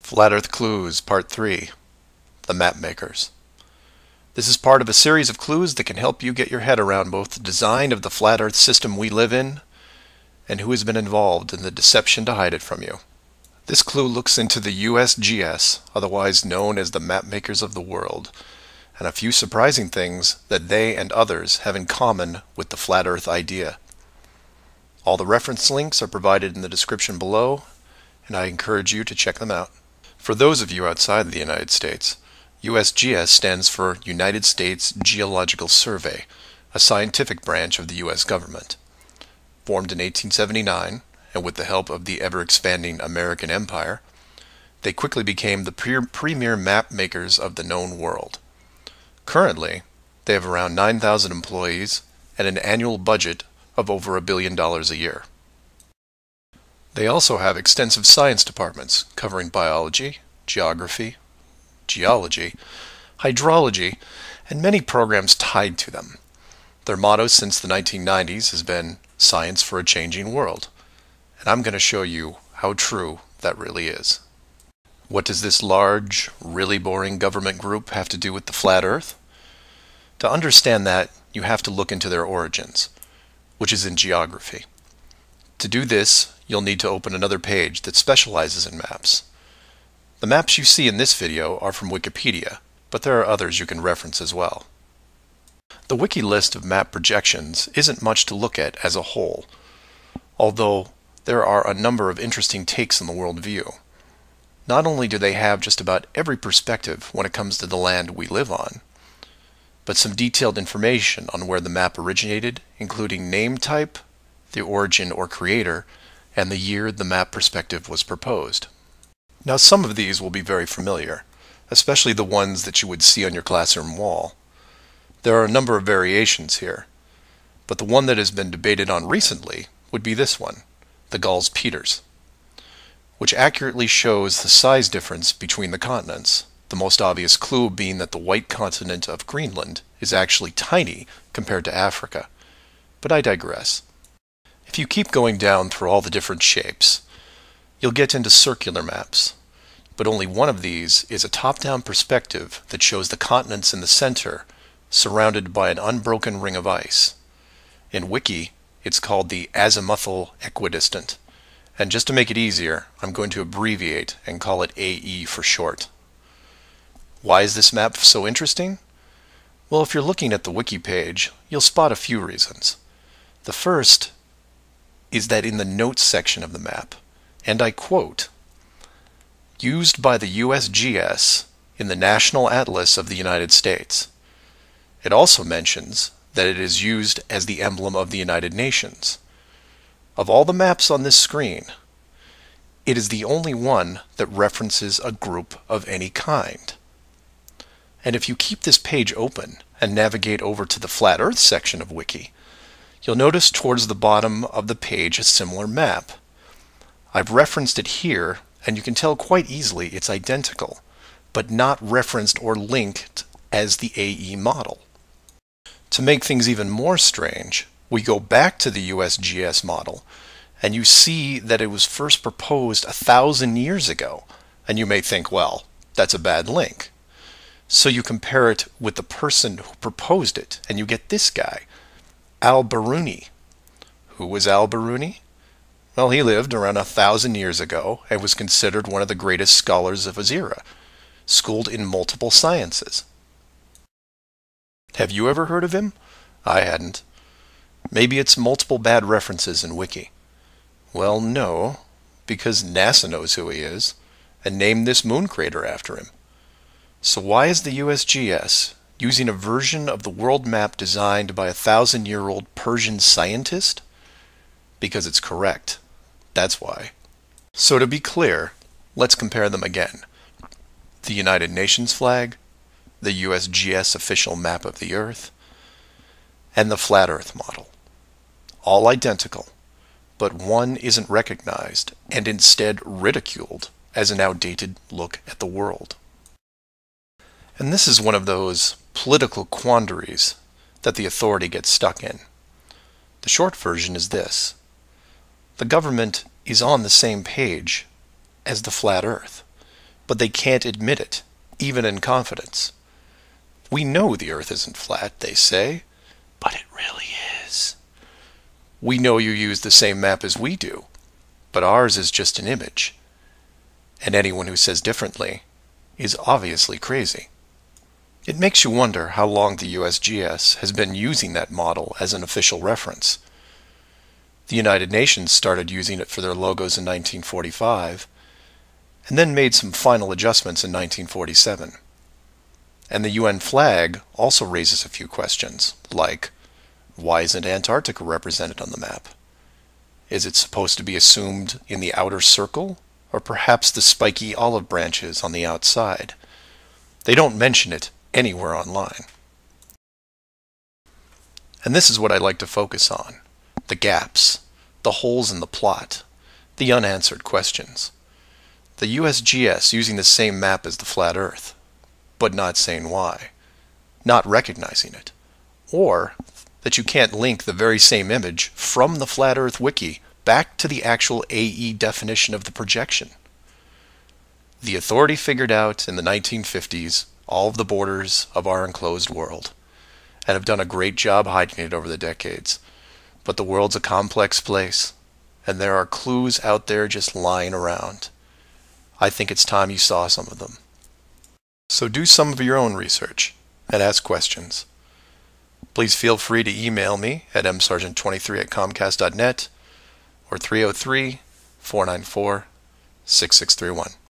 Flat Earth Clues, Part 3, The Map Makers. This is part of a series of clues that can help you get your head around both the design of the flat Earth system we live in and who has been involved in the deception to hide it from you. This clue looks into the USGS, otherwise known as the Map Makers of the World, and a few surprising things that they and others have in common with the flat Earth idea. All the reference links are provided in the description below, and I encourage you to check them out. For those of you outside the United States, USGS stands for United States Geological Survey, a scientific branch of the U.S. government. Formed in 1879, and with the help of the ever-expanding American Empire, they quickly became the premier map makers of the known world. Currently, they have around 9,000 employees and an annual budget of over $1 billion a year. They also have extensive science departments covering biology, geography, geology, hydrology, and many programs tied to them. Their motto since the 1990s has been "Science for a Changing World," and I'm going to show you how true that really is. What does this large, really boring government group have to do with the flat Earth? To understand that, you have to look into their origins, which is in geography. To do this, you'll need to open another page that specializes in maps. The maps you see in this video are from Wikipedia, but there are others you can reference as well. The wiki list of map projections isn't much to look at as a whole, although there are a number of interesting takes on the world view. Not only do they have just about every perspective when it comes to the land we live on, but some detailed information on where the map originated, including name type, the origin or creator, and the year the map perspective was proposed. Now, some of these will be very familiar, especially the ones that you would see on your classroom wall. There are a number of variations here, but the one that has been debated on recently would be this one, the Gauls-Peters, which accurately shows the size difference between the continents, the most obvious clue being that the white continent of Greenland is actually tiny compared to Africa. But I digress. If you keep going down through all the different shapes, you'll get into circular maps, but only one of these is a top-down perspective that shows the continents in the center, surrounded by an unbroken ring of ice. In Wiki, it's called the azimuthal equidistant, and just to make it easier, I'm going to abbreviate and call it AE for short. Why is this map so interesting? Well, if you're looking at the Wiki page, you'll spot a few reasons. The first is that in the notes section of the map, and I quote, "Used by the USGS in the National Atlas of the United States." It also mentions that it is used as the emblem of the United Nations. Of all the maps on this screen, it is the only one that references a group of any kind. And if you keep this page open and navigate over to the Flat Earth section of Wiki, you'll notice towards the bottom of the page a similar map. I've referenced it here, and you can tell quite easily it's identical, but not referenced or linked as the AE model. To make things even more strange, we go back to the USGS model, and you see that it was first proposed 1,000 years ago, and you may think, well, that's a bad link. So you compare it with the person who proposed it, and you get this guy, Al-Biruni. Who was Al-Biruni? Well, he lived around 1,000 years ago and was considered one of the greatest scholars of his era, schooled in multiple sciences. Have you ever heard of him? I hadn't. Maybe it's multiple bad references in Wiki. Well, no, because NASA knows who he is and named this moon crater after him. So why is the USGS using a version of the world map designed by a 1,000-year-old Persian scientist? Because it's correct. That's why. So to be clear, let's compare them again. The United Nations flag, the USGS official map of the Earth, and the Flat Earth model. All identical, but one isn't recognized and instead ridiculed as an outdated look at the world. And this is one of those political quandaries that the authority gets stuck in. The short version is this: the government is on the same page as the flat Earth. but they can't admit it, even in confidence. We know the Earth isn't flat, they say, but it really is. We know you use the same map as we do, but ours is just an image. And anyone who says differently is obviously crazy. It makes you wonder how long the USGS has been using that model as an official reference. The United Nations started using it for their logos in 1945, and then made some final adjustments in 1947. And the UN flag also raises a few questions, like, why isn't Antarctica represented on the map? Is it supposed to be assumed in the outer circle, or perhaps the spiky olive branches on the outside? They don't mention it anywhere online. And this is what I like to focus on: the gaps, the holes in the plot, the unanswered questions. The USGS using the same map as the flat Earth, but not saying why, not recognizing it, or that you can't link the very same image from the Flat Earth Wiki back to the actual AE definition of the projection. The authority figured out in the 1950s all of the borders of our enclosed world, and have done a great job hiding it over the decades. But the world's a complex place, and there are clues out there just lying around. I think it's time you saw some of them. So do some of your own research and ask questions. Please feel free to email me at msargent23@comcast.net or 303-494-6631.